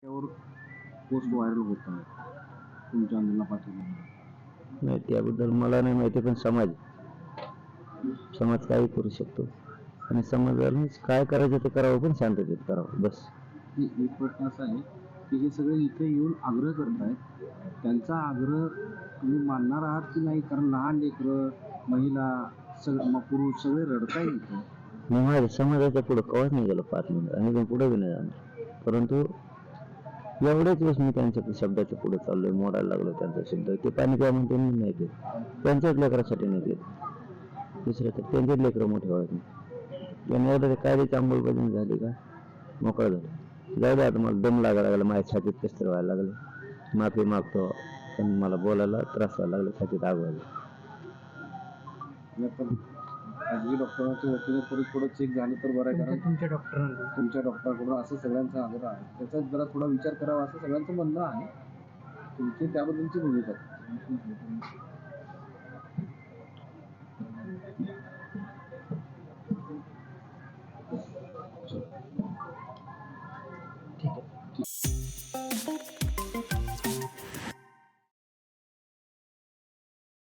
त्यावर post viral होत आहे तुमच्या आंदोलना पाठिंबा. नाही त्याबद्दल मला नाही माहिती, पण समाज काही करू शकतो आणि समाजाला काय करायचं ते करावं, पण शांततेत करावं बस. एक प्रश्न असा आहे की हे सगळे इथे येऊन आग्रह करतायत, त्यांचा आग्रह तुम्ही मानणार आहात की नाही? कारण लहान लेकरं, महिला, पुरुष सगळे रडताय इथे. मी माझ्या समाजाच्या पुढे कवाच नाही गेलो 5 मिनिट आणि पण पुढे बी नाही जाणार, परंतु एवढ्याच वेळेस मी त्यांच्या शब्दाच्या पुढे चाललोय, मोडायला लागलो त्यांचा शब्द. ते पाणी प्या म्हणते मी नाही घेत, त्यांच्याच लेकरासाठी नाही घेत, दुसऱ्या तर त्यांचेच लेकरं मोठे व्हायचे त्यांनी एवढं कायद्याची अंमलबजावणी झाली का मोकळं झालं. जाऊ दे आता, मला दम लागायला लागला, माझ्या छातीत कसं तरी व्हायला लागलं, माफी मागतो, पण मला बोलायला त्रास व्हायला लागला, छातीत आग व्हायला. खाजगी डॉक्टरांच्या वतीने थोडं चेक झालं तर बरं आहे, कारण तुमच्या डॉक्टरांकडून असं सगळ्यांचा आग्रह आहे. त्याचा जरा थोडा विचार करावा असं सगळ्यांचं म्हणणं आहे. तुमची त्याबद्दलची भूमिका ठीक आहे.